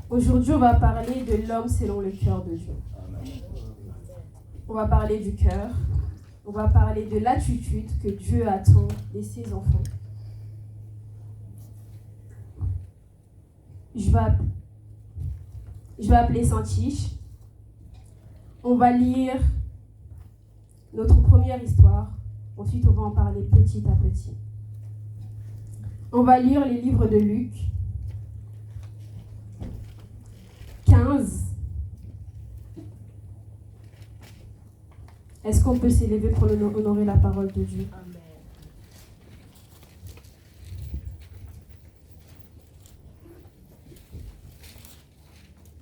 Aujourd'hui, on va parler de l'homme selon le cœur de Dieu. On va parler du cœur. On va parler de l'attitude que Dieu attend de ses enfants. Je vais appeler Saint-Tiche. On va lire notre première histoire. Ensuite, on va en parler petit à petit. On va lire les livres de Luc 15. Est-ce qu'on peut s'élever pour honorer la parole de Dieu? Amen.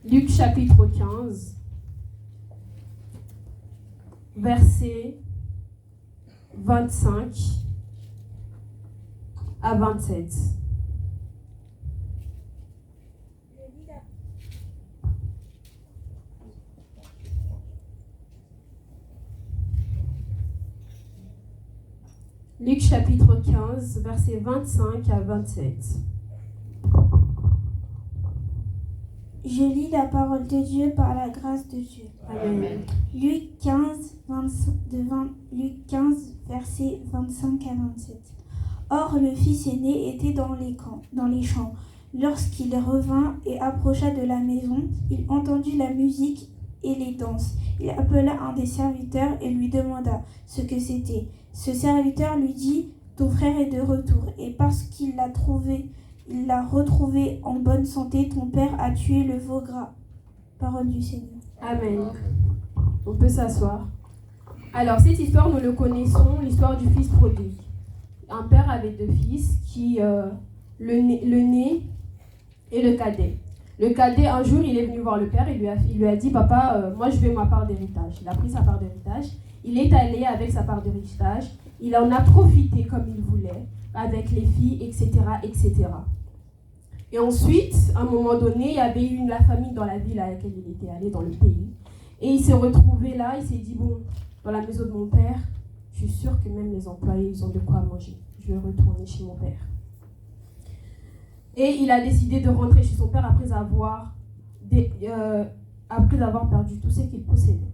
Luc chapitre 15, versets 25 à 27. Luc chapitre 15, versets 25 à 27. Je lis la parole de Dieu par la grâce de Dieu. Amen. Luc 15, versets 25 à 27. Or, le fils aîné était dans les champs. Lorsqu'il revint et approcha de la maison, il entendit la musique et les danses. Il appela un des serviteurs et lui demanda ce que c'était. Ce serviteur lui dit « Ton frère est de retour, et parce qu'il l'a retrouvé en bonne santé, ton père a tué le veau gras. » Parole du Seigneur. Amen. On peut s'asseoir. Alors, cette histoire, nous le connaissons, l'histoire du fils prodigue. Un père avait deux fils, le né et le cadet. Le cadet, un jour, il est venu voir le père et il lui a dit « Papa, moi je veux ma part d'héritage. » Il a pris sa part d'héritage. Il est allé avec sa part d'héritage. Il en a profité comme il voulait, avec les filles, etc., etc. Et ensuite, à un moment donné, il y avait eu la famine dans la ville à laquelle il était allé, dans le pays. Et il s'est retrouvé là, il s'est dit, bon, dans la maison de mon père, je suis sûre que même les employés, ils ont de quoi manger. Je vais retourner chez mon père. Et il a décidé de rentrer chez son père après avoir perdu tout ce qu'il possédait.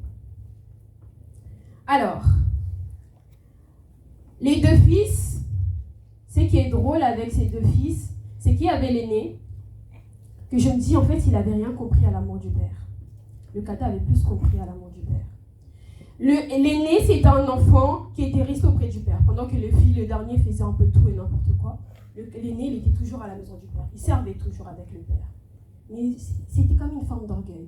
Alors, les deux fils, ce qui est drôle avec ces deux fils, c'est qu'il y avait l'aîné, que je me dis, en fait, il n'avait rien compris à l'amour du père. Le cadet avait plus compris à l'amour du père. L'aîné, c'était un enfant qui était resté auprès du père, pendant que le dernier faisait un peu tout et n'importe quoi. L'aîné, il était toujours à la maison du père. Il servait toujours avec le père. Mais c'était comme une forme d'orgueil.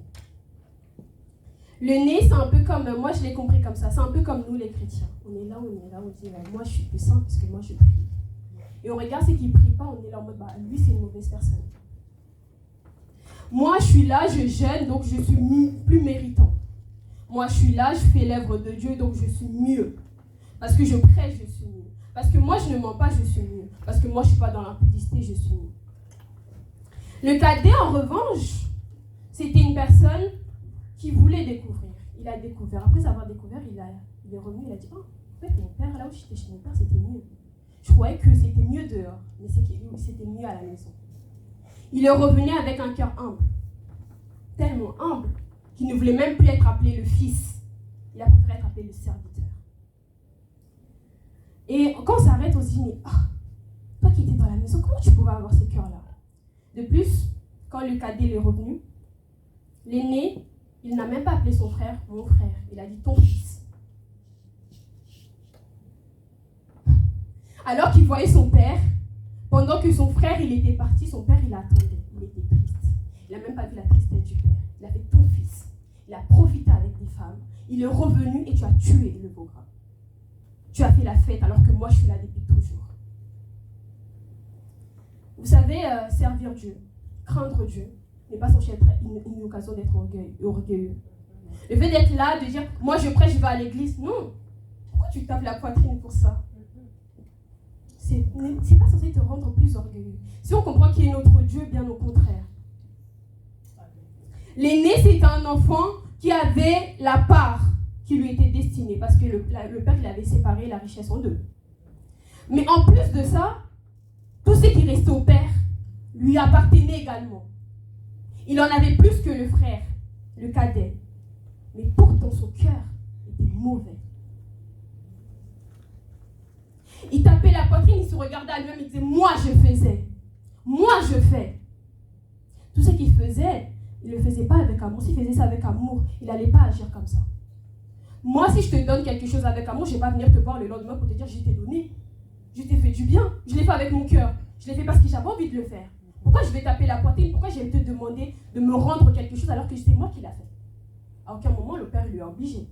Le nez, c'est un peu comme, moi je l'ai compris comme ça, c'est un peu comme nous les chrétiens. On est là, on dit, moi je suis plus saint parce que moi je prie. Et on regarde ceux qui ne prient pas, on est là en mode, lui c'est une mauvaise personne. Moi je suis là, je jeûne, donc je suis plus méritant. Moi je suis là, je fais l'œuvre de Dieu, donc je suis mieux. Parce que je prêche, je suis mieux. Parce que moi je ne mens pas, je suis mieux. Parce que moi je ne suis pas dans l'impudicité, je suis mieux. Le cadet, en revanche, c'était une personne qui voulait découvrir. Il a découvert. Après avoir découvert, il est revenu, il a dit, en fait, mon père, là où j'étais chez mon père, c'était mieux. Je croyais que c'était mieux dehors, mais c'était mieux à la maison. Il est revenu avec un cœur humble. Tellement humble, qu'il ne voulait même plus être appelé le fils. Il a préféré être appelé le serviteur. Et quand on s'arrête, on se dit, mais toi qui étais dans la maison, comment tu pouvais avoir ce cœur-là? De plus, quand le cadet est revenu, l'aîné, il n'a même pas appelé son frère mon frère. Il a dit ton fils. Alors qu'il voyait son père, pendant que son frère il était parti, son père il attendait. Il était triste. Il n'a même pas vu la tristesse du père. Il a fait ton fils. Il a profité avec des femmes. Il est revenu et tu as tué le beau gras. Tu as fait la fête alors que moi je suis là depuis toujours. Vous savez, servir Dieu, craindre Dieu, n'est pas censé être une occasion d'être orgueilleux. Le fait d'être là, de dire, moi je prêche, je vais à l'église, non. Pourquoi tu tapes la poitrine pour ça? C'est pas censé te rendre plus orgueilleux. Si on comprend qui est notre Dieu, bien au contraire. L'aîné, c'est un enfant qui avait la part qui lui était destinée, parce que le père, il avait séparé la richesse en deux. Mais en plus de ça, tout ce qui restait au père lui appartenait également. Il en avait plus que le frère, le cadet. Mais pourtant, son cœur était mauvais. Il tapait la poitrine, il se regardait à lui-même, il disait « Moi, je faisais. Moi, je fais. » Tout ce qu'il faisait, il ne le faisait pas avec amour. S'il faisait ça avec amour, il n'allait pas agir comme ça. Moi, si je te donne quelque chose avec amour, je ne vais pas venir te voir le lendemain pour te dire « Je t'ai donné. Je t'ai fait du bien. Je l'ai fait avec mon cœur. Je l'ai fait parce que j'avais envie de le faire. Pourquoi je vais taper la poitrine? Pourquoi je vais te demander de me rendre quelque chose alors que c'est moi qui l'a fait? » À aucun moment, le père lui a obligé.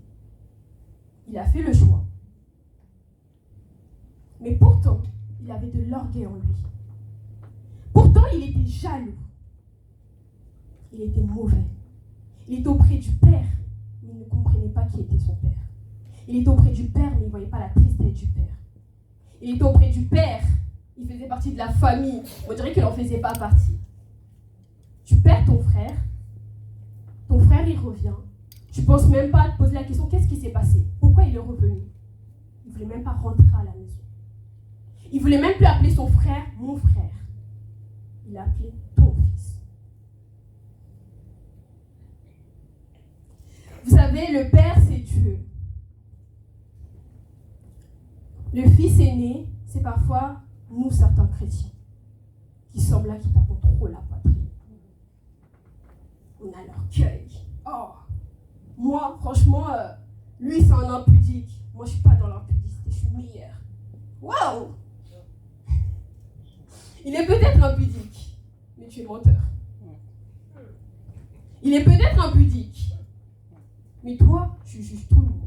Il a fait le choix. Mais pourtant, il avait de l'orgueil en lui. Pourtant, il était jaloux. Il était mauvais. Il était auprès du père, mais il ne comprenait pas qui était son père. Il était auprès du père, mais il ne voyait pas la tristesse du père. Il était auprès du père, il faisait partie de la famille. On dirait qu'il n'en faisait pas partie. Tu perds ton frère il revient. Tu ne penses même pas à te poser la question, qu'est-ce qui s'est passé? Pourquoi il est revenu? Il ne voulait même pas rentrer à la maison. Il ne voulait même plus appeler son frère mon frère. Il l'a appelé ton fils. Vous savez, le père, c'est Dieu. Le fils aîné, c'est parfois nous, certains chrétiens, qui sommes là, qui tapons trop la poitrine. On a l'orgueil. Oh, moi, franchement, lui, c'est un impudique. Moi, je ne suis pas dans l'impudicité, je suis meilleure. Waouh! Il est peut-être impudique, mais tu es menteur. Il est peut-être impudique, mais toi, tu juges tout le monde.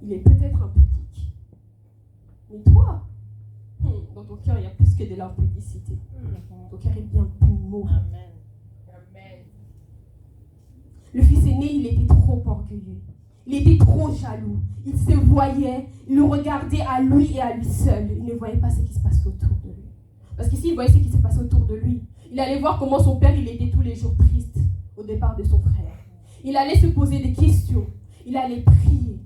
Il est peut-être impudique, mais toi, dans ton cœur, il y a plus que de l'impudicité. Ton cœur est bien plus mauvais. Amen. Le fils aîné, il était trop orgueilleux. Il était trop jaloux. Il se voyait, il le regardait à lui et à lui seul. Il ne voyait pas ce qui se passait autour de lui. Parce que s'il voyait ce qui se passait autour de lui, il allait voir comment son père, il était tous les jours triste au départ de son frère. Il allait se poser des questions. Il allait prier.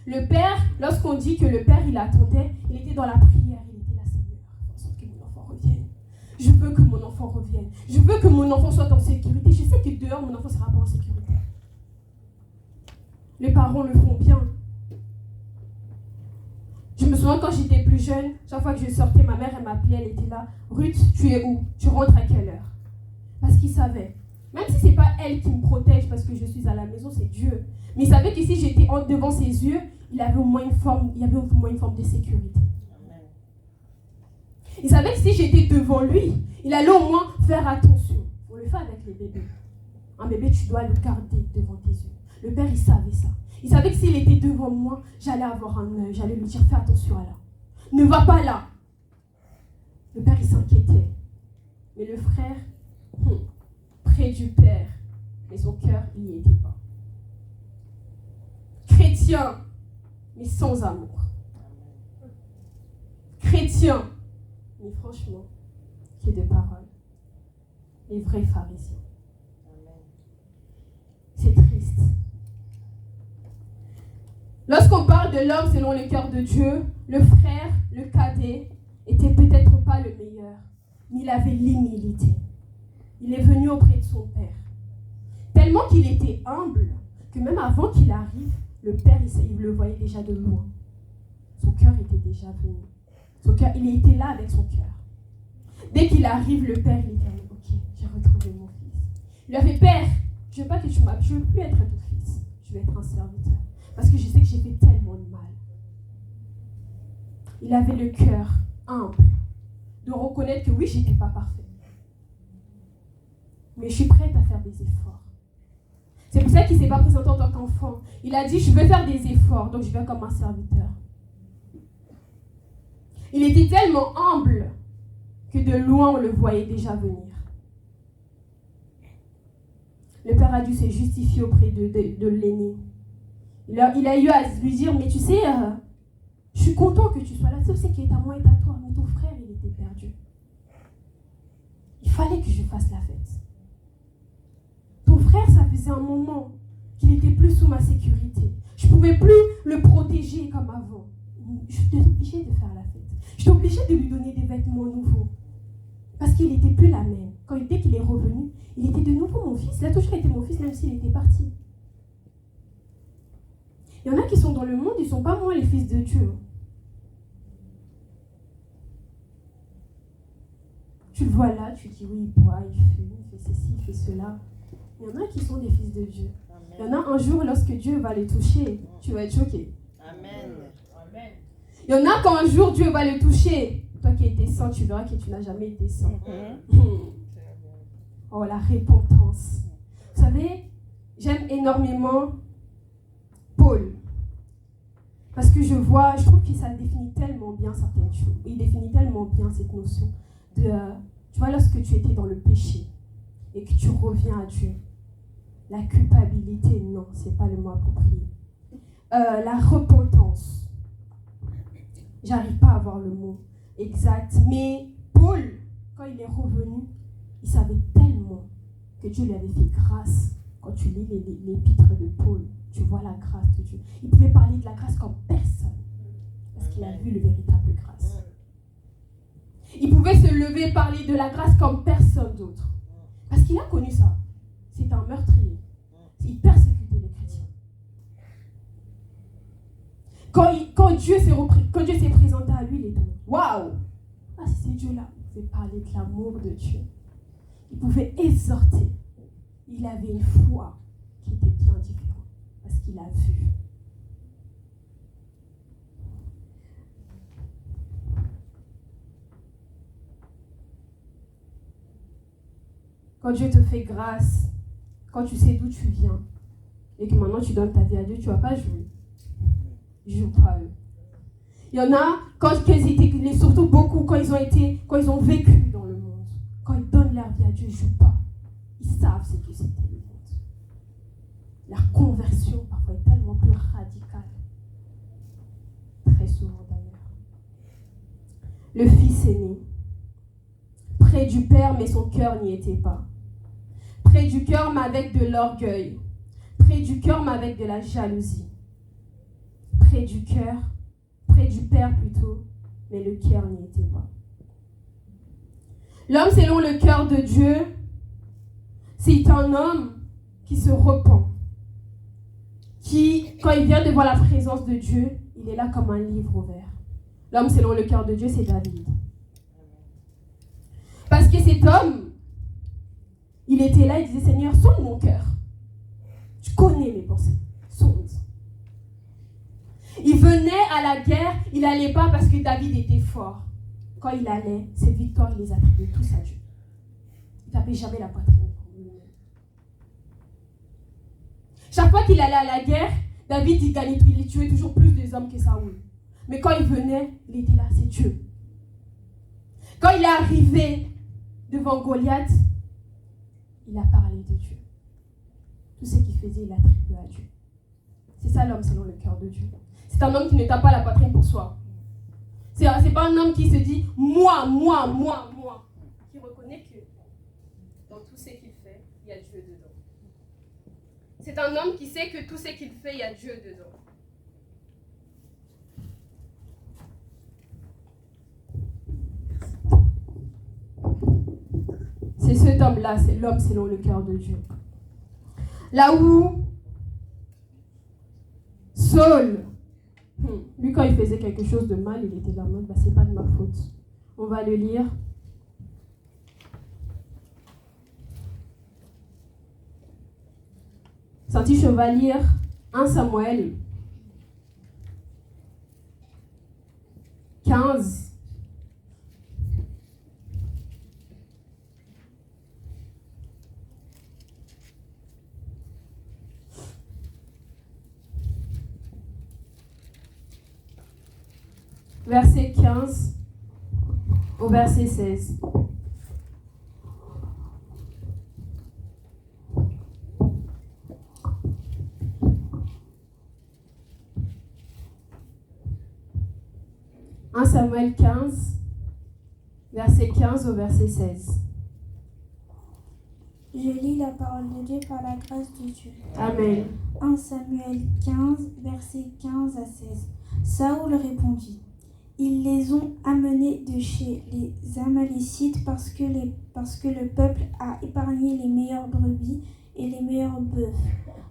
Le père, lorsqu'on dit que le père, il attendait, il était dans la prière. Il était là, Seigneur, en sorte que mon enfant revienne. Je veux que mon enfant revienne. Je veux que mon enfant soit en sécurité. Je sais que dehors, mon enfant ne sera pas en sécurité. Les parents le font bien. Je me souviens quand j'étais plus jeune, chaque fois que je sortais, ma mère, elle m'appelait, elle était là. Ruth, tu es où? Tu rentres à quelle heure? Parce qu'il savait. Même si ce n'est pas elle qui me protège parce que je suis à la maison, c'est Dieu. Mais il savait que si j'étais devant ses yeux, il y avait au moins une forme de sécurité. Il savait que si j'étais devant lui, il allait au moins faire attention. On le fait avec les bébés. Un bébé, tu dois le garder devant tes yeux. Le père, il savait ça. Il savait que s'il était devant moi, j'allais avoir un œil, j'allais lui dire, fais attention à là. Ne va pas là. Le père, il s'inquiétait. Mais le frère, près du père, mais son cœur, il n'y était pas. Chrétien, mais sans amour. Chrétien, mais franchement, qui est de parole. Les vrais pharisiens. C'est triste. Lorsqu'on parle de l'homme selon le cœur de Dieu, le frère, le cadet, était peut-être pas le meilleur, mais il avait l'humilité. Il est venu auprès de son père. Tellement qu'il était humble, que même avant qu'il arrive, le père, il le voyait déjà de loin. Son cœur était déjà venu. Son cœur, il était là avec son cœur. Dès qu'il arrive, le père, il dit, ok, j'ai retrouvé mon fils. Il lui a fait, père, je ne veux pas que tu m'appelles, je ne veux plus être ton fils, je vais être un serviteur. Parce que je sais que j'ai fait tellement de mal. Il avait le cœur humble de reconnaître que oui, je n'étais pas parfait. Mais je suis prête à faire des efforts. C'est pour ça qu'il ne s'est pas présenté en tant qu'enfant. Il a dit, je veux faire des efforts, donc je viens comme un serviteur. Il était tellement humble que de loin, on le voyait déjà venir. Le père a dû se justifier auprès de l'aîné. Il a eu à lui dire, mais tu sais, je suis content que tu sois là. Tu sais, ce qui est à moi est à toi. Mais ton frère, il était perdu. Il fallait que je fasse la fête. Ton frère, ça faisait un moment qu'il n'était plus sous ma sécurité. Je ne pouvais plus le protéger comme avant. Je suis obligée de faire la fête. Je suis obligée de lui donner des vêtements nouveaux. Parce qu'il n'était plus la même. Quand dès qu'il est revenu, il était de nouveau mon fils. Il a toujours été mon fils, même s'il était parti. Il y en a qui sont dans le monde, ils ne sont pas moins les fils de Dieu. Tu le vois là, tu dis oui, il boit, il fume, il fait ceci, il fait cela. Il y en a qui sont des fils de Dieu. Amen. Il y en a un jour, lorsque Dieu va les toucher, tu vas être choqué. Amen. Amen. Il y en a quand un jour Dieu va les toucher. Toi qui étais saint, tu verras que tu n'as jamais été saint. Oh, la repentance. Vous savez, j'aime énormément Paul. Parce que je trouve que ça définit tellement bien certaines choses. Il définit tellement bien cette notion de, tu vois, lorsque tu étais dans le péché et que tu reviens à Dieu, la culpabilité, non, c'est pas le mot approprié. La repentance, j'arrive pas à avoir le mot exact, mais Paul, quand il est revenu, il savait tellement que Dieu lui avait fait grâce. Quand tu lis l'épître de Paul, tu vois la grâce de Dieu. Il pouvait parler de la grâce comme personne, parce qu'il a vu le véritable grâce. Il pouvait se lever et parler de la grâce comme personne d'autre, parce qu'il a connu ça. C'est un meurtrier. Il persécutait les chrétiens. Quand Dieu s'est présenté à lui, il était waouh! Ah, c'est ce Dieu-là. Il pouvait parler de l'amour de Dieu. Il pouvait exhorter. Il avait une foi qui était bien différente parce qu'il a vu. Quand Dieu te fait grâce, quand tu sais d'où tu viens et que maintenant tu donnes ta vie à Dieu, tu ne vas pas jouer. Joue pas eux. Il y en a, surtout beaucoup, quand ils ont vécu dans le monde, quand ils donnent leur vie à Dieu, ils ne jouent pas. Ils savent ce que c'était le monde. Leur conversion, parfois, est tellement plus radicale. Très souvent, d'ailleurs. Le fils aîné, près du père, mais son cœur n'y était pas. Près du cœur, mais avec de l'orgueil. Près du cœur, mais avec de la jalousie. Près du père plutôt, mais le cœur n'y était pas. L'homme selon le cœur de Dieu, c'est un homme qui se repent, qui, quand il vient devant la présence de Dieu, il est là comme un livre ouvert. L'homme selon le cœur de Dieu, c'est David. Parce que cet homme, il était là, il disait, Seigneur, sonde mon cœur. Tu connais mes pensées, sonde. Il venait à la guerre, il n'allait pas parce que David était fort. Quand il allait, ses victoires, il les attribuait tous à Dieu. Il n'avait jamais la poitrine pour lui-même. Chaque fois qu'il allait à la guerre, David, il tuait toujours plus de hommes que Saoul. Mais quand il venait, il était là, c'est Dieu. Quand il est arrivé devant Goliath, il a parlé de Dieu. Tout ce qu'il faisait, il attribuait à Dieu. C'est ça l'homme selon le cœur de Dieu. C'est un homme qui ne tape pas la poitrine pour soi. C'est pas un homme qui se dit moi. Qui reconnaît que dans tout ce qu'il fait, il y a Dieu dedans. C'est un homme qui sait que tout ce qu'il fait, il y a Dieu dedans. C'est cet homme-là, c'est l'homme selon le cœur de Dieu. Là où Saul, lui quand il faisait quelque chose de mal, il était là en mode, c'est pas de ma faute. On va le lire. Saint-Tiche, on va lire 1 Samuel 15. Verset 15 au verset 16. « 1 Samuel 15, verset 15 au verset 16. » Je lis la parole de Dieu par la grâce de Dieu. Amen. 1 Samuel 15, verset 15 à 16. Saoul répondit: « Ils les ont amenés de chez les Amalécites parce que le peuple a épargné les meilleures brebis et les meilleurs bœufs,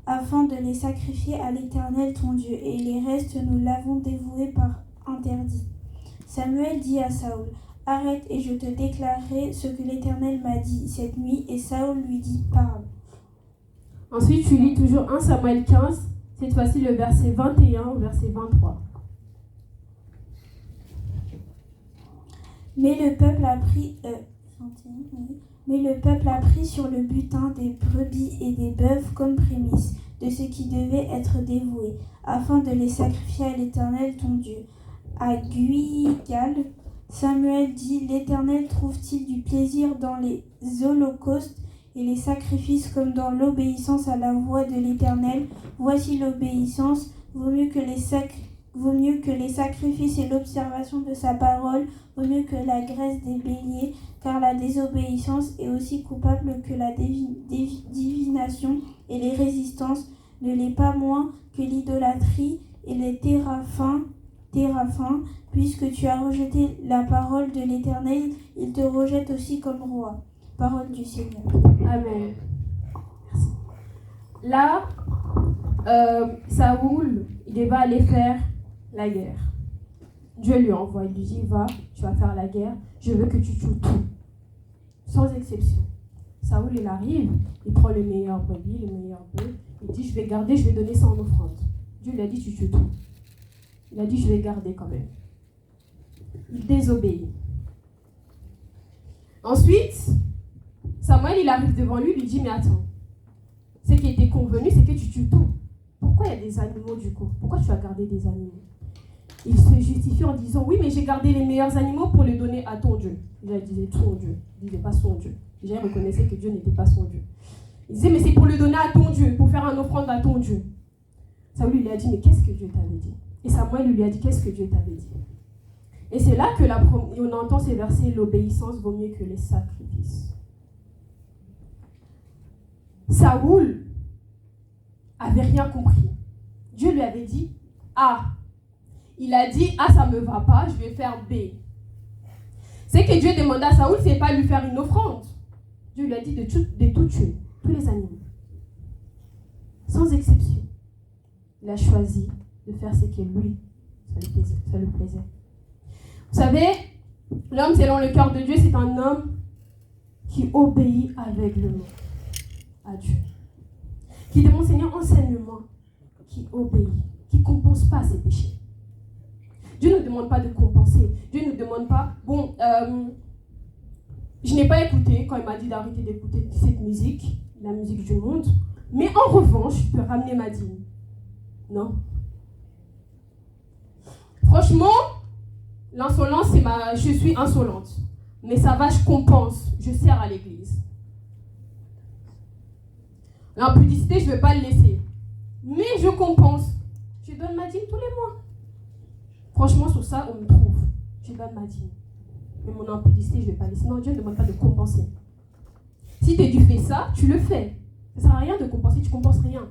afin de les sacrifier à l'Éternel ton Dieu, et les restes nous l'avons dévoué par interdit. Samuel dit à Saül, « Arrête et je te déclarerai ce que l'Éternel m'a dit cette nuit. » Et Saül lui dit, « Parle. » Ensuite, tu lis toujours 1 Samuel 15, cette fois-ci le verset 21 au verset 23. Mais le peuple a pris sur le butin des brebis et des bœufs comme prémisse de ce qui devait être dévoué, afin de les sacrifier à l'Éternel ton Dieu. À Guigal, Samuel dit, « L'Éternel trouve-t-il du plaisir dans les holocaustes et les sacrifices comme dans l'obéissance à la voix de l'Éternel? Voici l'obéissance, vaut mieux que les sacrifices et l'observation de sa parole, vaut mieux que la graisse des béliers, car la désobéissance est aussi coupable que la divination et les résistances, ne l'est pas moins que l'idolâtrie et les téraphins, puisque tu as rejeté la parole de l'Éternel, il te rejette aussi comme roi. » Parole du Seigneur. Amen. Merci. Là, Saoul, il va aller faire la guerre. Dieu lui envoie, il lui dit, va, tu vas faire la guerre, je veux que tu tues tout, sans exception. Saoul, il arrive, il prend les meilleurs brebis, les meilleurs bœufs, il dit, je vais garder, je vais donner ça en offrande. Dieu lui a dit, tu tues tout. Il a dit, je vais garder quand même. Il désobéit. Ensuite, Samuel, il arrive devant lui, il lui dit, mais attends, ce qui était convenu, c'est que tu tues tout. Pourquoi il y a des animaux du coup? Pourquoi tu as gardé des animaux? Il se justifie en disant, oui, mais j'ai gardé les meilleurs animaux pour les donner à ton Dieu. Déjà, il disait ton Dieu, il ne disait pas son Dieu. Déjà, il reconnaissait que Dieu n'était pas son Dieu. Il disait, mais c'est pour le donner à ton Dieu, pour faire un offrande à ton Dieu. Saül lui a dit, mais qu'est-ce que Dieu t'avait dit? Et Samuel lui a dit, qu'est-ce que Dieu t'avait dit? Et c'est là que on entend ces versets, l'obéissance vaut mieux que les sacrifices. Saoul avait rien compris. Dieu lui avait dit A. Il a dit A, ça me va pas, je vais faire B. C'est que Dieu demanda à Saoul, c'est pas lui faire une offrande. Dieu lui a dit de tout tuer, tous les animaux. Sans exception. Il a choisi de faire ce qui lui, ça lui plaisait. Vous savez, l'homme selon le cœur de Dieu, c'est un homme qui obéit aveuglément à Dieu. Qui demande, Seigneur, enseigne-moi, qui obéit, qui ne compense pas ses péchés. Dieu ne demande pas de compenser. Dieu ne demande pas, je n'ai pas écouté quand il m'a dit d'arrêter d'écouter cette musique, la musique du monde, mais en revanche, je peux ramener ma dîme. Non. Franchement, l'insolence, je suis insolente. Mais ça va, je compense, je sers à l'église. L'impudicité, je ne vais pas le laisser. Mais je compense. Je donne ma dîme tous les mois. Franchement, sur ça, on me trouve. Je donne ma dîme. Mais mon impudicité, je ne vais pas laisser. Non, Dieu ne demande pas de compenser. Si tu fais ça, tu le fais. Ça ne sert à rien de compenser, tu ne compenses rien.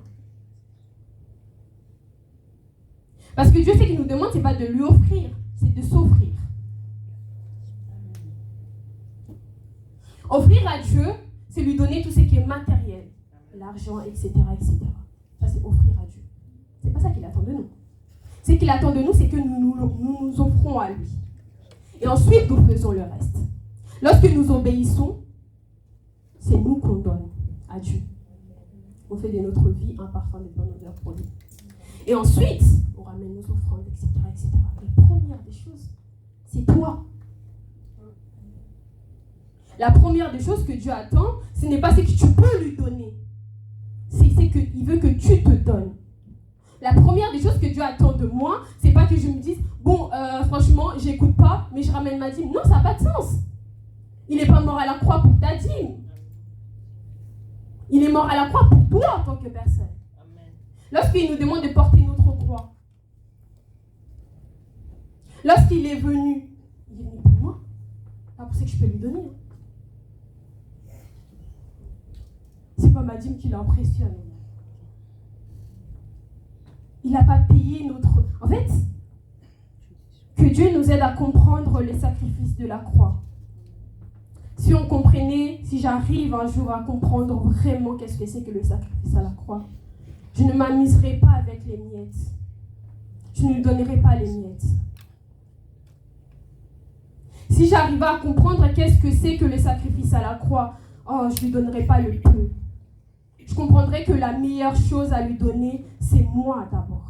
Parce que Dieu, ce qu'il nous demande, ce n'est pas de lui offrir, c'est de s'offrir. Offrir à Dieu, c'est lui donner tout ce qui est matériel. L'argent, etc., etc. Ça, c'est offrir à Dieu. C'est pas ça qu'il attend de nous. Ce qu'il attend de nous, c'est que nous nous offrons à lui. Et ensuite, nous faisons le reste. Lorsque nous obéissons, c'est nous qu'on donne à Dieu. On fait de notre vie un parfum de bonne odeur pour lui. Et ensuite, on ramène nos offrandes, etc., etc. La première des choses, c'est toi. La première des choses que Dieu attend, ce n'est pas ce que tu peux lui donner. C'est qu'il veut que tu te donnes. La première des choses que Dieu attend de moi, c'est pas que je me dise, franchement, j'écoute pas, mais je ramène ma dîme. Non, ça n'a pas de sens. Il n'est pas mort à la croix pour ta dîme. Il est mort à la croix pour toi en tant que personne. Amen. Lorsqu'il nous demande de porter notre croix, lorsqu'il est venu pour moi, pas pour ça que je peux lui donner. C'est pas ma dîme qui l'impressionne. Il n'a pas payé notre... En fait, Que Dieu nous aide à comprendre les sacrifices de la croix. Si on comprenait, si j'arrive un jour à comprendre vraiment qu'est-ce que c'est que le sacrifice à la croix, je ne m'amuserai pas avec les miettes. Je ne lui donnerai pas les miettes. Si j'arrivais à comprendre qu'est-ce que c'est que le sacrifice à la croix, je ne lui donnerai pas le peu. Je comprendrai que la meilleure chose à lui donner, c'est moi d'abord.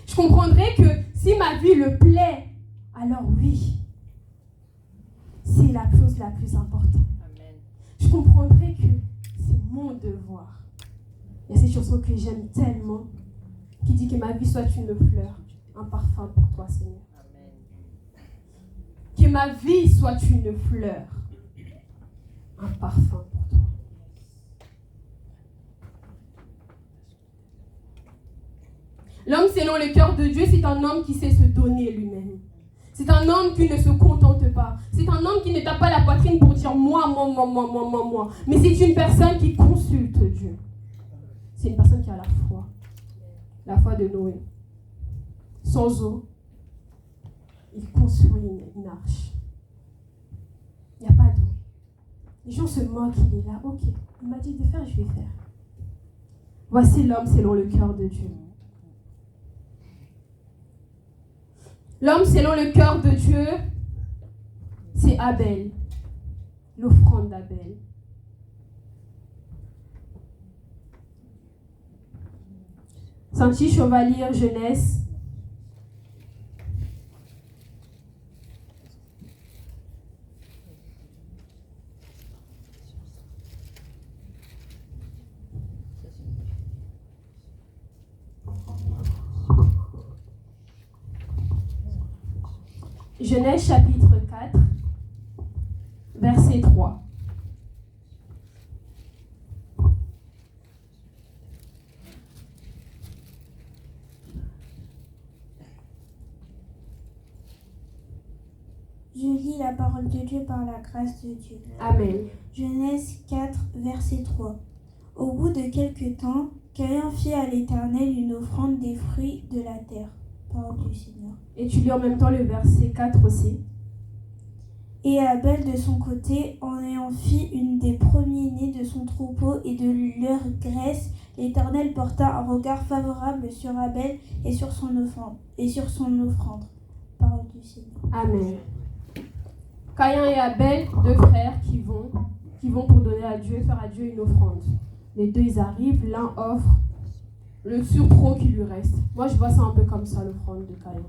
Je comprendrai que si ma vie le plaît, alors oui, c'est la chose la plus importante. Amen. Je comprendrai que c'est mon devoir. Il y a cette chanson que j'aime tellement, qui dit que ma vie soit une fleur, un parfum pour toi, Seigneur. Amen. Que ma vie soit une fleur, un parfum pour toi. L'homme selon le cœur de Dieu, c'est un homme qui sait se donner lui-même. C'est un homme qui ne se contente pas. C'est un homme qui ne tape pas la poitrine pour dire moi. Mais c'est une personne qui consulte Dieu. C'est une personne qui a la foi de Noé. Sans eau, il construit une arche. Il n'y a pas d'eau. Les gens se moquent, il est là. Ok, il m'a dit de faire, je vais faire. Voici l'homme selon le cœur de Dieu. L'homme selon le cœur de Dieu, c'est Abel, l'offrande d'Abel. Saint-Tiche, on va lire Genèse. Genèse chapitre 4, verset 3. Je lis la parole de Dieu par la grâce de Dieu. Amen. Genèse 4, verset 3. Au bout de quelque temps, Caïn fit à l'Éternel une offrande des fruits de la terre. Parole du Seigneur. Et tu lis en même temps le verset 4 aussi. Et Abel de son côté en ayant fait une des premiers-nés de son troupeau et de leur graisse, l'Éternel porta un regard favorable sur Abel et sur son offrande. Parole du Seigneur. Amen. Caïn et Abel, deux frères qui vont pour donner à Dieu, faire à Dieu une offrande. Les deux, ils arrivent, l'un offre le surplus qui lui reste. Moi, je vois ça un peu comme ça, l'offrande de Caïn.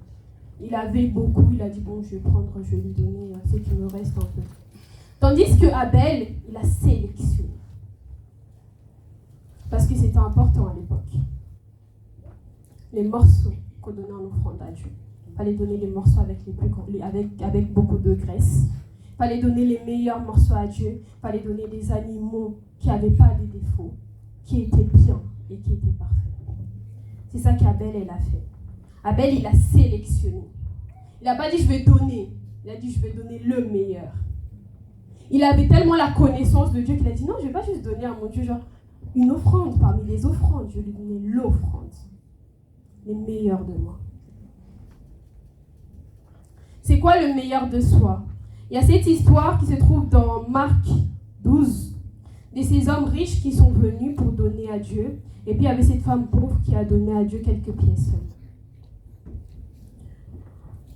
Il avait beaucoup, il a dit, bon, je vais lui donner ce qui me reste un peu. Tandis que Abel, il a sélectionné. Parce que c'était important à l'époque. Les morceaux qu'on donnait en offrande à Dieu. Il fallait donner les morceaux avec beaucoup de graisse. Il fallait donner les meilleurs morceaux à Dieu. Il fallait donner des animaux qui n'avaient pas de défauts, qui étaient bien et qui étaient parfaits. C'est ça qu'Abel, elle a fait. Abel, il a sélectionné. Il n'a pas dit je vais donner. Il a dit je vais donner le meilleur. Il avait tellement la connaissance de Dieu qu'il a dit non, je ne vais pas juste donner à mon Dieu genre une offrande parmi les offrandes. Je vais lui donner l'offrande. Les meilleurs de moi. C'est quoi le meilleur de soi? Il y a cette histoire qui se trouve dans Marc 12, de ces hommes riches qui sont venus pour donner à Dieu. Et puis il y avait cette femme pauvre qui a donné à Dieu quelques pièces.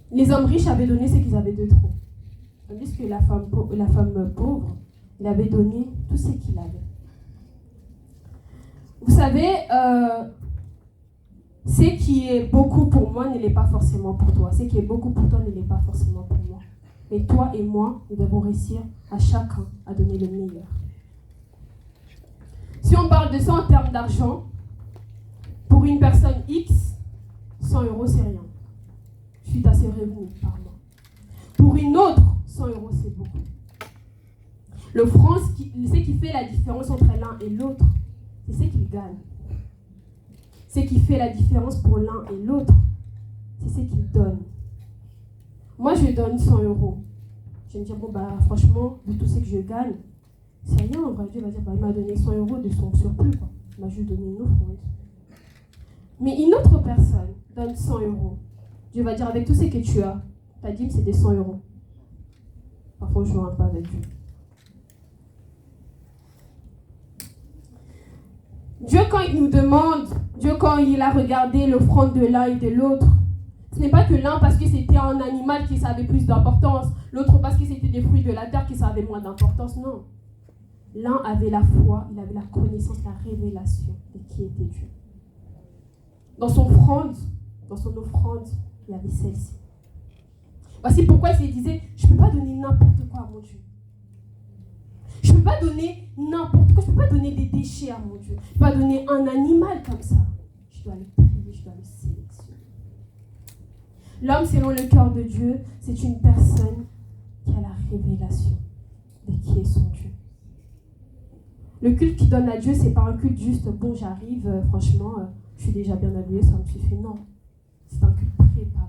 Les hommes riches avaient donné ce qu'ils avaient de trop. Tandis que la femme pauvre, elle avait donné tout ce qu'il avait. Vous savez, ce qui est beaucoup pour moi ne l'est pas forcément pour toi. Ce qui est beaucoup pour toi ne l'est pas forcément pour moi. Mais toi et moi, nous devons réussir à chacun à donner le meilleur. Si on parle de ça en termes d'argent, pour une personne X, 100 euros, c'est rien. Suite à ses revenus par mois. Pour une autre, 100 euros, c'est beaucoup. L'offrande, ce qui fait la différence entre l'un et l'autre, c'est ce qu'il gagne. Ce qui fait la différence pour l'un et l'autre, c'est ce qu'il donne. Moi, je donne 100 euros. Je vais me dire, bon, franchement, de tout ce que je gagne, c'est rien. En vrai, Dieu va dire, il m'a donné 100 euros de son surplus. Quoi. Il m'a juste donné une offrande. Mais une autre personne donne 100 euros. Dieu va dire avec tout ce que tu as, ta dîme c'est des 100 euros. Parfois je ne rentre pas avec Dieu. Dieu quand il nous demande, Dieu quand il a regardé l'offrande de l'un et de l'autre, ce n'est pas que l'un parce que c'était un animal qui avait plus d'importance, l'autre parce que c'était des fruits de la terre qui avaient moins d'importance, non. L'un avait la foi, il avait la connaissance, la révélation de qui était Dieu. Dans son offrande, il y avait celle-ci. Voici pourquoi il se disait, je ne peux pas donner n'importe quoi à mon Dieu. Je ne peux pas donner n'importe quoi, je ne peux pas donner des déchets à mon Dieu. Je ne peux pas donner un animal comme ça. Je dois le prier, je dois le sélectionner. L'homme, selon le cœur de Dieu, c'est une personne qui a la révélation de qui est son Dieu. Le culte qu'il donne à Dieu, c'est pas un culte juste, bon, j'arrive, franchement, je suis déjà bien habillée, ça me suffit. Non, c'est un culte préparé.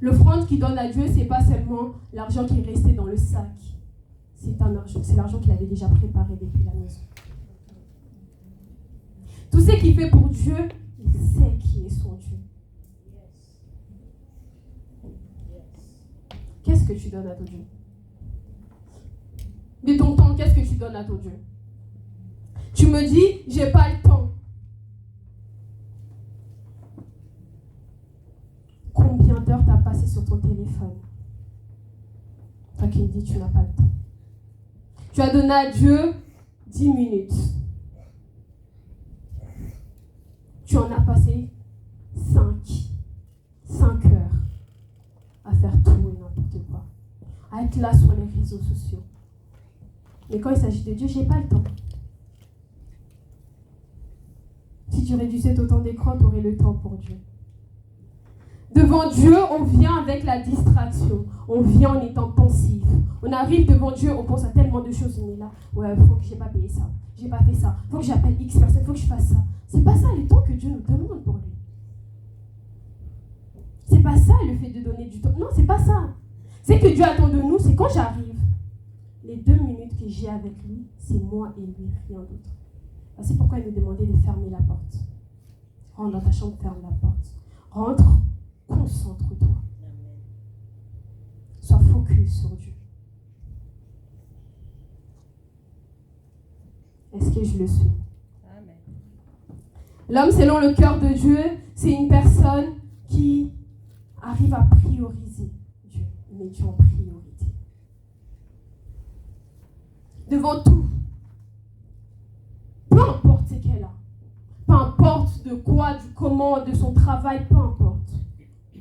L'offrande qu'il donne à Dieu, c'est pas seulement l'argent qui est resté dans le sac. C'est l'argent qu'il avait déjà préparé depuis la maison. Tout ce qu'il fait pour Dieu, il sait qui est son Dieu. Qu'est-ce que tu donnes à ton Dieu? De ton temps, qu'est-ce que tu donnes à ton Dieu? Tu me dis, j'ai pas le temps. Combien d'heures t'as passé sur ton téléphone? Toi qui me dis, tu n'as pas le temps. Tu as donné à Dieu 10 minutes. Tu en as passé 5 heures à faire tout et n'importe quoi. À être là sur les réseaux sociaux. Mais quand il s'agit de Dieu, j'ai pas le temps. Si tu réduisais ton temps d'écran, tu aurais le temps pour Dieu. Devant Dieu, on vient avec la distraction. On vient en étant pensif. On arrive devant Dieu, on pense à tellement de choses. On est là, ouais, faut que j'ai pas payé ça. J'ai pas fait ça. Faut que j'appelle X personne. Faut que je fasse ça. C'est pas ça le temps que Dieu nous demande pour lui. C'est pas ça le fait de donner du temps. Non, c'est pas ça. C'est que Dieu attend de nous, c'est quand j'arrive. Les 2 minutes que j'ai avec lui, c'est moi et lui, rien d'autre. C'est pourquoi il nous demandait de fermer la porte. Rentre dans ta chambre, ferme la porte. Rentre, concentre-toi. Sois focus sur Dieu. Est-ce que je le suis? Amen. L'homme, selon le cœur de Dieu, c'est une personne qui arrive à prioriser Dieu. Mais Dieu en priorité. Devant tout, peu importe ce qu'elle a, peu importe de quoi, du comment, de son travail, peu importe.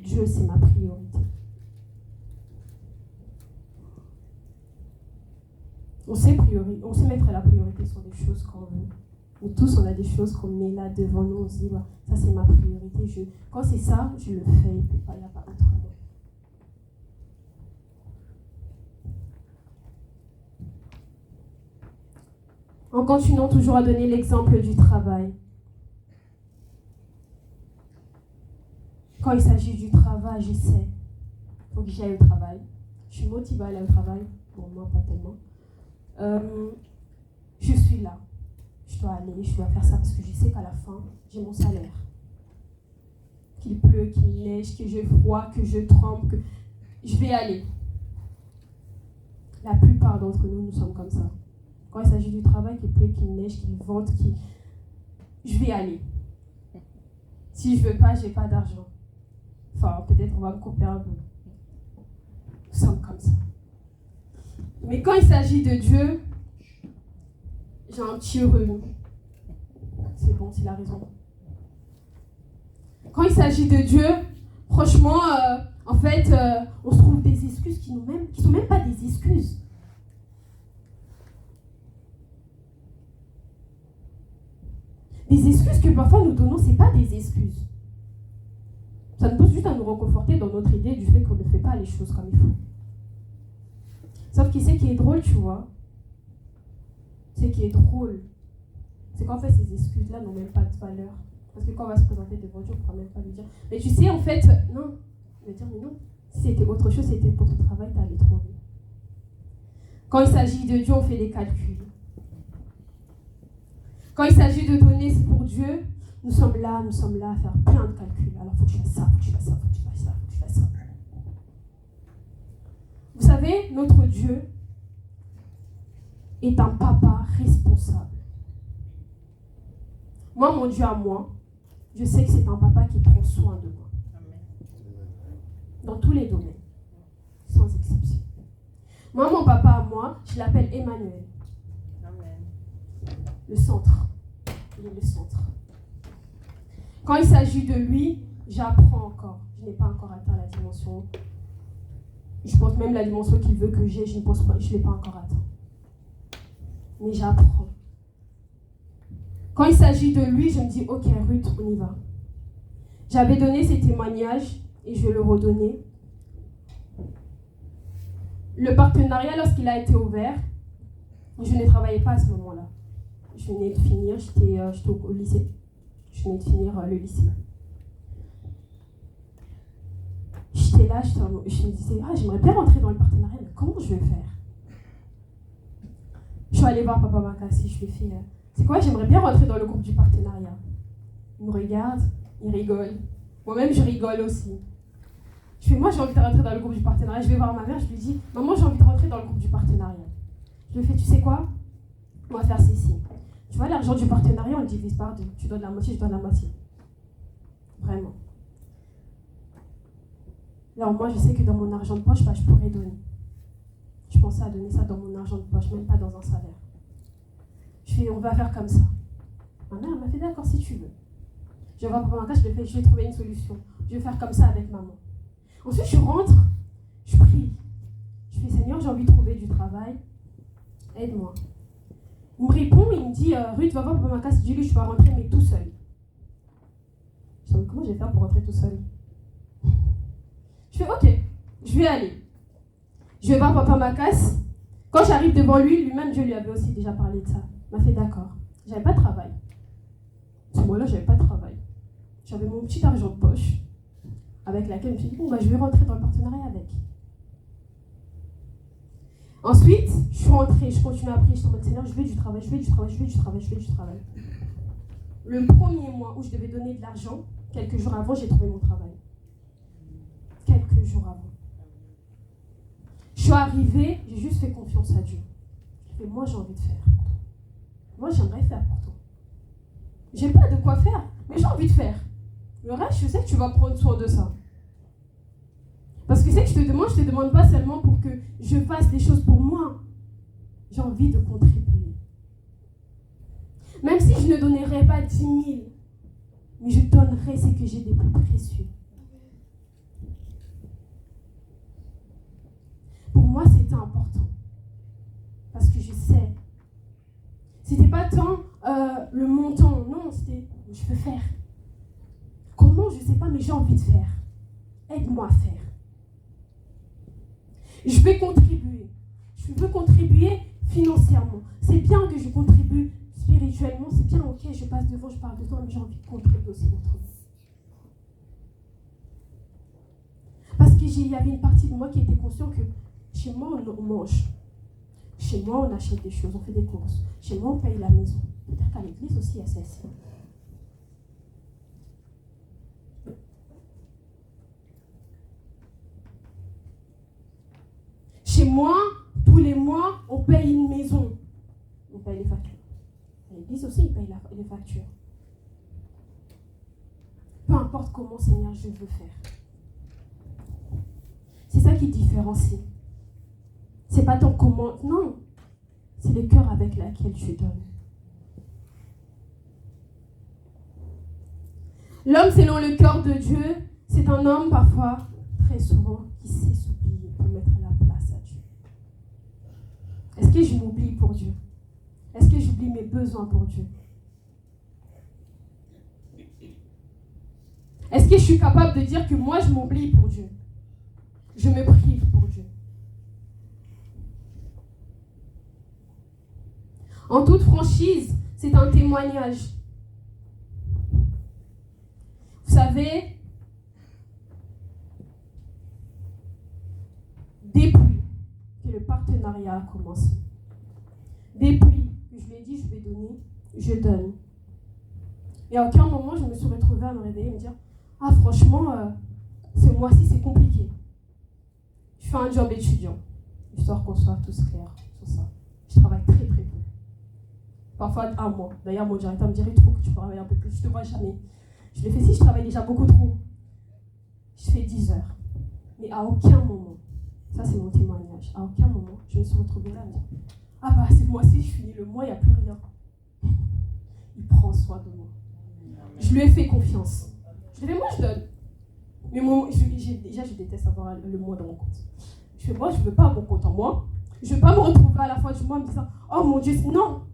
Dieu, c'est ma priorité. On sait mettre la priorité sur des choses qu'on veut. Nous tous, on a des choses qu'on met là devant nous, on se dit, bah, ça c'est ma priorité. Quand c'est ça, je le fais, il n'y a pas autrement. En continuant toujours à donner l'exemple du travail. Quand il s'agit du travail, je sais. Il faut que j'aille au travail. Je suis motivée à aller au travail. Bon, moi, pas tellement. Je suis là. Je dois aller, je dois faire ça parce que je sais qu'à la fin, j'ai mon salaire. Qu'il pleut, qu'il neige, que j'ai froid, que je tremble, que je vais aller. La plupart d'entre nous, nous sommes comme ça. Quand il s'agit du travail, qu'il pleut, qu'il neige, qu'il vente, je vais aller. Si je ne veux pas, je n'ai pas d'argent. Enfin, peut-être on va me couper un peu. Nous sommes comme ça. Mais quand il s'agit de Dieu, j'ai un petit rhume. C'est bon, c'est la raison. Quand il s'agit de Dieu, franchement, on se trouve des excuses qui sont même pas des excuses. Des excuses que parfois nous donnons, ce n'est pas des excuses. Ça nous pousse juste à nous reconforter dans notre idée du fait qu'on ne fait pas les choses comme il faut. Sauf que c'est qui est drôle, tu vois. C'est qui est drôle. C'est qu'en fait, ces excuses-là n'ont même pas de valeur. Parce que quand on va se présenter devant Dieu, on ne pourra même pas lui dire. Mais tu sais, en fait, non. On va dire, mais non. Si c'était autre chose, c'était pour ton travail, t'allais trop vite. Quand il s'agit de Dieu, on fait des calculs. Quand il s'agit de donner pour Dieu, nous sommes là à faire plein de calculs. Alors, il faut que je fasse ça, il faut que je fasse ça, il faut que je fasse ça, il faut que je fasse ça. Vous savez, notre Dieu est un papa responsable. Moi, mon Dieu à moi, je sais que c'est un papa qui prend soin de moi. Dans tous les domaines, sans exception. Moi, mon papa à moi, je l'appelle Emmanuel. Le centre. Il est le centre. Quand il s'agit de lui, j'apprends encore. Je n'ai pas encore atteint la dimension. Je pense même la dimension qu'il veut que j'ai, je ne l'ai pas encore atteint. Mais j'apprends. Quand il s'agit de lui, je me dis, ok Ruth, on y va. J'avais donné ces témoignages et je le redonnais. Le partenariat, lorsqu'il a été ouvert, je ne travaillais pas à ce moment-là. Je venais de finir, j'étais au lycée. Je venais de finir le lycée. J'étais là, je me disais, j'aimerais bien rentrer dans le partenariat, mais comment je vais faire? Je suis allée voir Papa Makassi, je lui ai fait, c'est quoi, j'aimerais bien rentrer dans le groupe du partenariat. Il me regarde, il rigole. Moi-même, je rigole aussi. Je fais, moi, j'ai envie de rentrer dans le groupe du partenariat. Je vais voir ma mère, je lui dis, maman, j'ai envie de rentrer dans le groupe du partenariat. Je lui fais, tu sais quoi? On va faire ceci. Tu vois, l'argent du partenariat, on le divise par deux. Tu donnes la moitié, je donne la moitié. Vraiment. Alors moi, je sais que dans mon argent de poche, je pourrais donner. Je pensais à donner ça dans mon argent de poche, même pas dans un salaire. Je fais, on va faire comme ça. Ma mère m'a fait, d'accord, si tu veux. Je vais voir Papa Maka, je vais trouver une solution. Je vais faire comme ça avec maman. Ensuite, je rentre, je prie. Je fais, Seigneur, j'ai envie de trouver du travail. Aide-moi. Il me répond, il me dit, Ruth, va voir Papa Maka, dis-lui, je vais rentrer, mais tout seul. Je dis, comment je vais faire pour rentrer tout seul? Je fais, ok, je vais aller. Je vais voir Papa Makas. Quand j'arrive devant lui, lui-même, Dieu lui avait aussi déjà parlé de ça. Il m'a fait, d'accord. J'avais pas de travail. Ce mois-là, j'avais pas de travail. J'avais mon petit argent de poche avec laquelle je me suis dit, bon, je vais rentrer dans le partenariat avec. Ensuite, je suis rentrée, je continue à prier, je suis en mode, Seigneur, je veux du travail, je veux du travail, je veux du travail, je veux du travail. Le premier mois où je devais donner de l'argent, quelques jours avant, j'ai trouvé mon travail. Quelques jours avant. Je suis arrivée, j'ai juste fait confiance à Dieu. Et moi, j'ai envie de faire. Moi, j'aimerais faire pour toi. J'ai pas de quoi faire, mais j'ai envie de faire. Le reste, je sais que tu vas prendre soin de ça. Parce que c'est que je te demande pas seulement pour que je fasse des choses pour moi. J'ai envie de contribuer. Même si je ne donnerais pas 10 000, mais je donnerais ce que j'ai des plus précieux. Pour moi, c'était important. Parce que je sais. C'était pas tant le montant. Non, c'était je veux faire. Comment, je sais pas, mais j'ai envie de faire. Aide-moi à faire. Je vais contribuer. Je veux contribuer financièrement. C'est bien que je contribue spirituellement. C'est bien, ok, je passe devant, je parle de toi, mais j'ai envie de contribuer aussi autrement. Parce qu'il y avait une partie de moi qui était conscient que chez moi, on mange. Chez moi, on achète des choses, on fait des courses. Chez moi, on paye la maison. Peut-être qu'à l'église aussi, il y a celle-ci. Chez moi, tous les mois, on paye une maison. On paye les factures. À l'église aussi, ils payent les factures. Peu importe comment, Seigneur, je veux faire. C'est ça qui différencie. C'est pas ton comment, non. C'est le cœur avec lequel tu donnes. L'homme selon le cœur de Dieu, c'est un homme parfois, très souvent, qui sait s'oublier pour mettre la place à Dieu. Est-ce que je m'oublie pour Dieu? Est-ce que j'oublie mes besoins pour Dieu? Est-ce que je suis capable de dire que moi, je m'oublie pour Dieu? Je me prive pour Dieu. En toute franchise, c'est un témoignage. Vous savez, depuis que le partenariat a commencé, depuis que je lui ai dit je vais donner, je donne. Et à aucun moment, je me suis retrouvée à me réveiller et me dire « Ah, franchement, ce mois-ci, c'est compliqué. Je fais un job étudiant. » Histoire qu'on soit tous clairs sur ça. Je travaille très, très peu. Parfois, un mois. D'ailleurs, mon directeur me dirait « Il faut que tu travailles un peu plus. Je ne te vois jamais. » Je l'ai fait si je travaille déjà beaucoup trop. Je fais 10 heures. Mais à aucun moment, ça c'est mon témoignage, à aucun moment, je me suis retrouvée là à me dire « Ah bah, ce mois-ci, je finis le mois, il n'y a plus rien. » Il prend soin de moi. Je lui ai fait confiance. Je lui ai dit, moi je donne. Mais je déteste avoir le moi dans mon compte. Je fais, moi je ne veux pas mon compte en moi. Je ne veux pas me retrouver à la fin du mois en me disant, oh mon Dieu, non.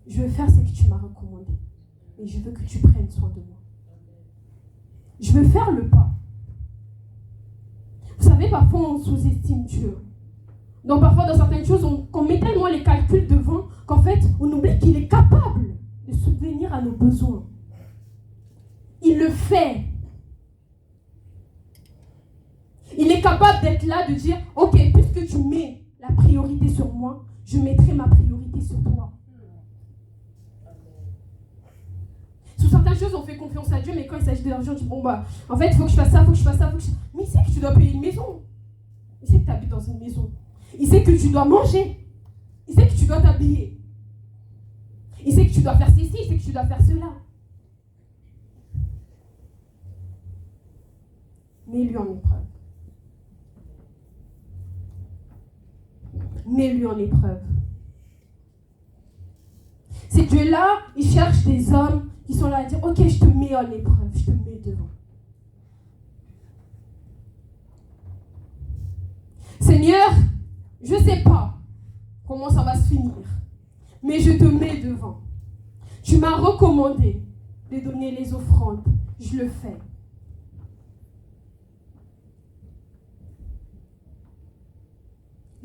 Je veux faire ce que tu m'as recommandé. Et je veux que tu prennes soin de moi. Je veux faire le pas. Vous savez, parfois on sous-estime Dieu. Donc parfois dans certaines choses, on met tellement les calculs devant qu'en fait, on oublie qu'il est capable de subvenir à nos besoins. Il le fait. Il est capable d'être là, de dire, ok, puisque tu mets la priorité sur moi, je mettrai ma priorité sur toi. Sur certaines choses, on fait confiance à Dieu, mais quand il s'agit de l'argent, on dit, bon bah, en fait, il faut que je fasse ça, il faut que je fasse ça, Mais il sait que tu dois payer une maison. Il sait que tu habites dans une maison. Il sait que tu dois manger. Il sait que tu dois t'habiller. Il sait que tu dois faire ceci, il sait que tu dois faire cela. Mets-lui en épreuve. Mets-lui en épreuve. Ces Dieu-là, il cherche des hommes qui sont là à dire, ok, je te mets en épreuve, je te mets devant. Seigneur, je ne sais pas comment ça va se finir, mais je te mets devant. Tu m'as recommandé de donner les offrandes, je le fais.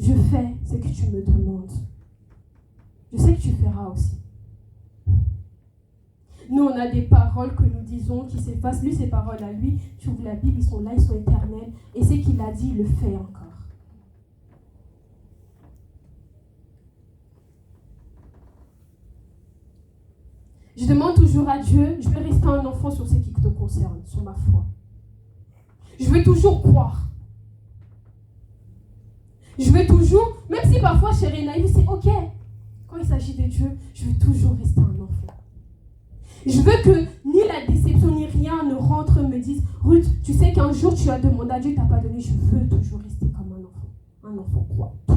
Je fais ce que tu me demandes. Je sais que tu feras aussi. Nous, on a des paroles que nous disons qui s'effacent. Lui, ces paroles à lui, tu ouvres la Bible, ils sont là, ils sont éternels. Et ce qu'il a dit, il le fait encore. Je demande toujours à Dieu, je veux rester un enfant sur ce qui te concerne, sur ma foi. Je veux toujours croire. Je veux toujours, même si parfois, chérie naïve, c'est ok. Quand il s'agit de Dieu, je veux toujours rester un enfant. Je veux que ni la déception ni rien ne rentre me dise, Ruth, tu sais qu'un jour tu as demandé à Dieu, tu n'as pas donné. Je veux toujours rester comme un enfant. Un enfant croit tout.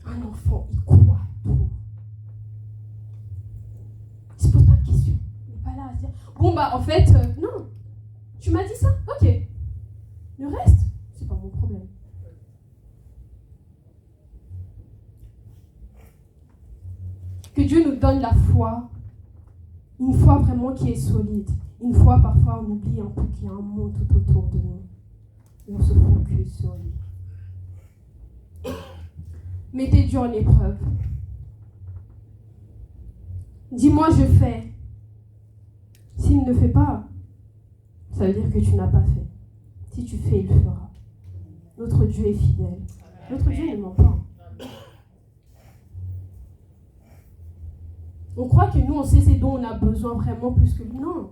Un enfant, il croit tout. Il ne se pose pas de questions. Il n'est pas là à se dire, bon bah en fait, non. Tu m'as dit ça? Ok. Le reste, c'est pas mon problème. Que Dieu nous donne la foi, une foi vraiment qui est solide. Une foi, parfois, on oublie un peu qu'il y a un monde tout autour de nous. Et on se focus sur lui. Mettez Dieu en épreuve. Dis-moi, je fais. S'il ne fait pas, ça veut dire que tu n'as pas fait. Si tu fais, il fera. Notre Dieu est fidèle. Notre Dieu ne ment pas. On croit que nous, on sait ce dont on a besoin vraiment plus que lui. Non,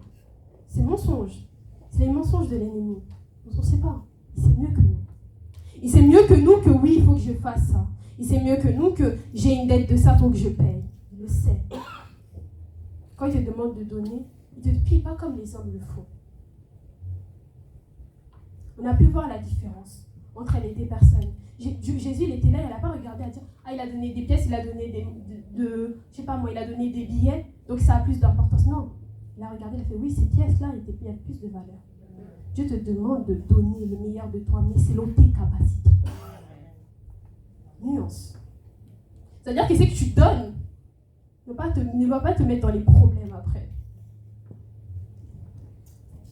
c'est mensonge. C'est les mensonges de l'ennemi. On ne sait pas. Il sait mieux que nous. Il sait mieux que nous que oui, il faut que je fasse ça. Il sait mieux que nous que j'ai une dette de ça, il faut que je paye. Il le sait. Quand il te demande de donner, il ne te pille pas comme les hommes le font. On a pu voir la différence entre les deux personnes. Jésus, il était là, il n'a pas regardé à dire, ah, il a donné des pièces, il a donné je sais pas moi, il a donné des billets, donc ça a plus d'importance. Non, il a regardé, il a fait, oui, ces pièces-là, il y a plus de valeur. Dieu te demande de donner le meilleur de toi, mais selon tes capacités. Nuance. C'est-à-dire que ce que tu donnes ne va pas te mettre dans les problèmes après.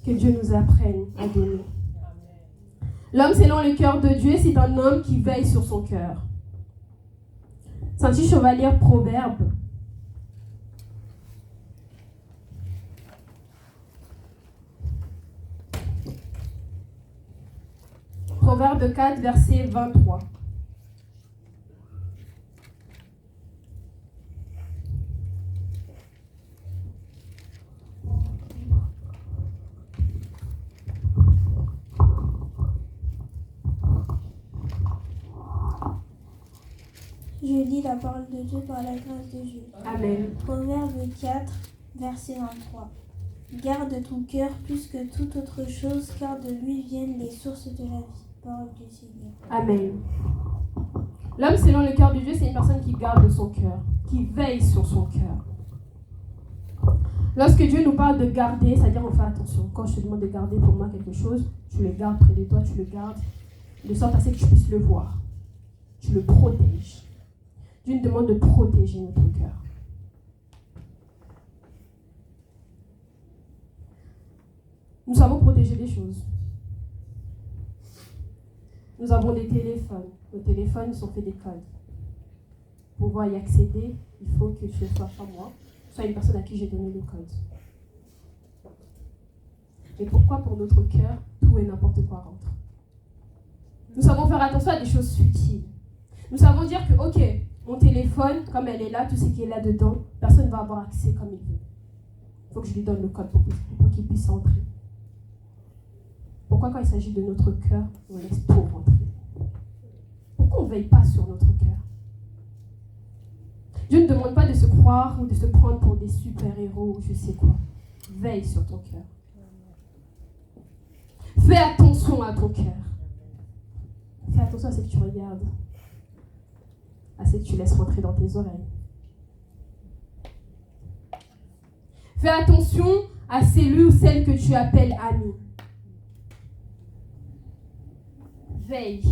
Que Dieu nous apprenne à donner. L'homme selon le cœur de Dieu, c'est un homme qui veille sur son cœur. Saint-Ti Chevalier, Proverbe. Proverbe 4, verset 23. Je lis la parole de Dieu par la grâce de Dieu. Amen. Proverbe 4, verset 23. Garde ton cœur plus que toute autre chose, car de lui viennent les sources de la vie. Parole du Seigneur. Amen. L'homme selon le cœur de Dieu, c'est une personne qui garde son cœur, qui veille sur son cœur. Lorsque Dieu nous parle de garder, c'est-à-dire on fait attention. Quand je te demande de garder pour moi quelque chose, tu le gardes près de toi, tu le gardes de sorte à ce que tu puisses le voir. Tu le protèges. Dieu nous demande de protéger notre cœur. Nous savons protéger des choses. Nous avons des téléphones. Nos téléphones sont faits des codes. Pour pouvoir y accéder, il faut que ce soit pas moi, soit une personne à qui j'ai donné le code. Et pourquoi pour notre cœur, tout et n'importe quoi rentre? Nous savons faire attention à des choses futiles. Nous savons dire que, ok, mon téléphone, comme elle est là, tout ce qui est là-dedans, personne ne va avoir accès comme il veut. Il faut que je lui donne le code pour qu'il puisse entrer. Pourquoi quand il s'agit de notre cœur, on laisse tout rentrer? Pourquoi on ne veille pas sur notre cœur? Dieu ne demande pas de se croire ou de se prendre pour des super-héros ou je sais quoi. Veille sur ton cœur. Fais attention à ton cœur. Fais attention à ce que tu regardes, à ce que tu laisses rentrer dans tes oreilles. Fais attention à celui ou celle que tu appelles ami. Veille,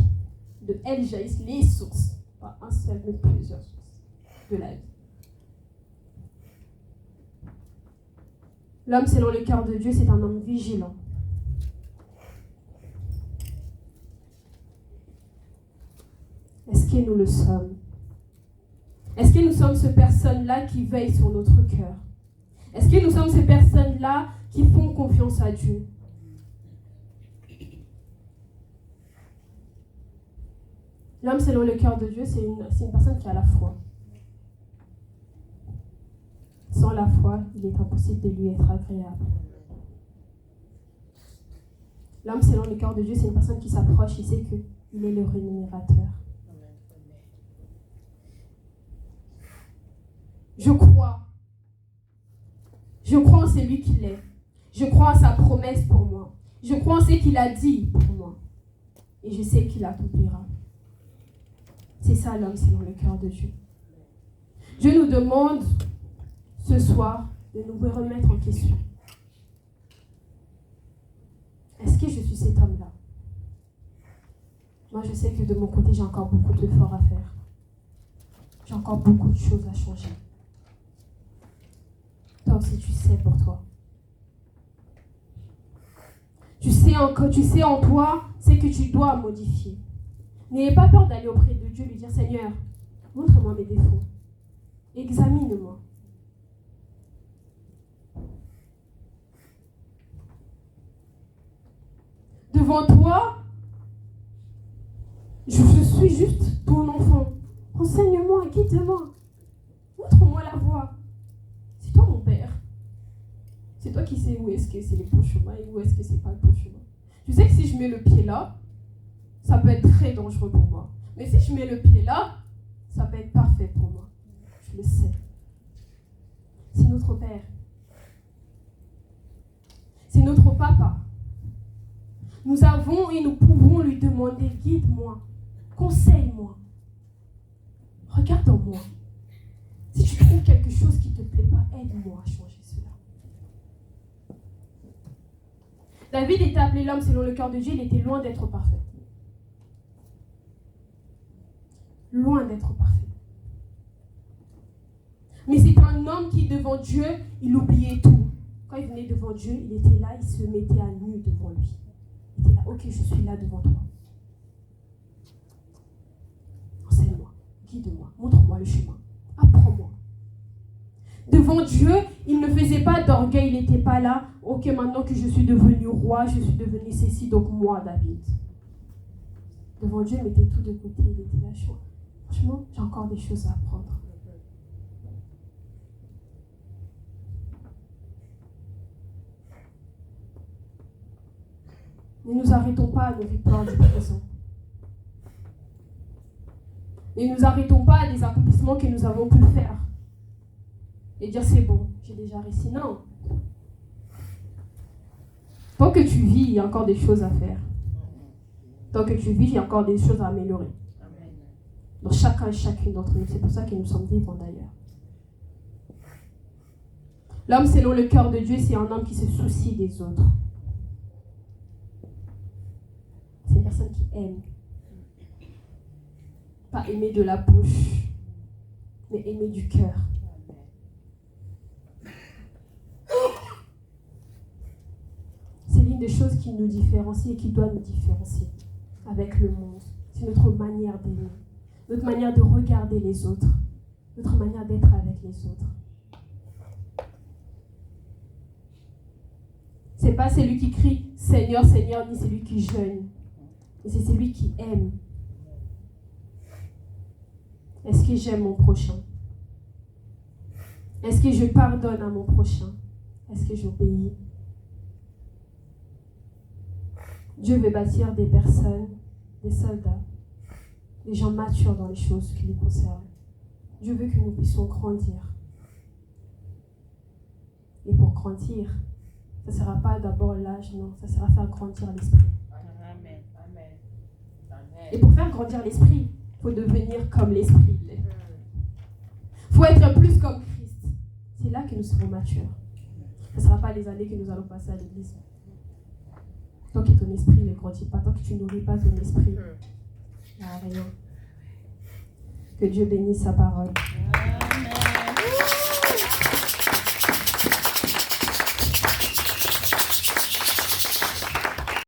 de elle jaillissent les sources, pas un seul, mais plusieurs sources de la vie. L'homme selon le cœur de Dieu, c'est un homme vigilant. Est-ce que nous le sommes? Est-ce que nous sommes ces personnes-là qui veillent sur notre cœur? Est-ce que nous sommes ces personnes-là qui font confiance à Dieu? L'homme selon le cœur de Dieu, c'est une personne qui a la foi. Sans la foi, il est impossible de lui être agréable. L'homme selon le cœur de Dieu, c'est une personne qui s'approche, il sait qu'il est le rémunérateur. Je crois en celui qu'il est. Je crois en sa promesse pour moi. Je crois en ce qu'il a dit pour moi. Et je sais qu'il accomplira. C'est ça l'homme selon le cœur de Dieu. Dieu nous demande ce soir de nous remettre en question. Est-ce que je suis cet homme-là? Moi, je sais que de mon côté, j'ai encore beaucoup d'efforts à faire. J'ai encore beaucoup de choses à changer. Toi aussi, tu sais pour toi. Tu sais en toi ce que tu dois modifier. N'ayez pas peur d'aller auprès de Dieu, lui dire, Seigneur, montre-moi mes défauts. Examine-moi. Devant toi, je suis juste ton enfant. Enseigne-moi, guide-moi. Montre-moi la voie. C'est toi mon Père. C'est toi qui sais où est-ce que c'est le bon chemin et où est-ce que c'est pas le bon chemin. Tu sais que si je mets le pied là, ça peut être très dangereux pour moi. Mais si je mets le pied là, ça peut être parfait pour moi. Je le sais. C'est notre Père. C'est notre Papa. Nous avons et nous pouvons lui demander, guide-moi, conseille-moi, regarde en moi. Si tu trouves quelque chose qui ne te plaît pas, aide-moi à changer cela. David était appelé l'homme selon le cœur de Dieu, il était loin d'être parfait. Loin d'être parfait. Mais c'est un homme qui, devant Dieu, il oubliait tout. Quand il venait devant Dieu, il était là, il se mettait à nu devant lui. Il était là, ok, je suis là devant toi. Enseigne-moi, guide-moi, montre-moi le chemin, apprends-moi. Devant Dieu, il ne faisait pas d'orgueil, il n'était pas là, ok, maintenant que je suis devenu roi, je suis devenu ceci, donc moi, David. Devant Dieu, il mettait tout de côté, il était là, franchement, j'ai encore des choses à apprendre. Ne nous arrêtons pas à nos victoires du présent. Ne nous arrêtons pas à des accomplissements que nous avons pu faire. Et dire c'est bon, j'ai déjà réussi. Non. Tant que tu vis, il y a encore des choses à faire. Tant que tu vis, il y a encore des choses à améliorer. Dans chacun et chacune d'entre nous. C'est pour ça que nous sommes vivants d'ailleurs. L'homme selon le cœur de Dieu, c'est un homme qui se soucie des autres. C'est une personne qui aime. Pas aimer de la bouche, mais aimer du cœur. C'est l'une des choses qui nous différencie et qui doit nous différencier avec le monde. C'est notre manière d'aimer, notre manière de regarder les autres, notre manière d'être avec les autres. C'est pas celui qui crie « Seigneur, Seigneur », ni celui qui jeûne, mais c'est celui qui aime. Est-ce que j'aime mon prochain? Est-ce que je pardonne à mon prochain? Est-ce que j'obéis? Dieu veut bâtir des personnes, des soldats, des gens matures dans les choses qui lui concernent. Dieu veut que nous puissions grandir. Et pour grandir, ça ne sera pas d'abord l'âge, non, ça sera faire grandir l'esprit. Amen. Amen. Et pour faire grandir l'esprit, il faut devenir comme l'esprit. Il faut être plus comme Christ. C'est là que nous serons matures. Ce ne sera pas les années que nous allons passer à l'église. Tant que ton esprit ne grandit pas, tant que tu nourris pas ton esprit, il n'y a rien. Que Dieu bénisse sa parole.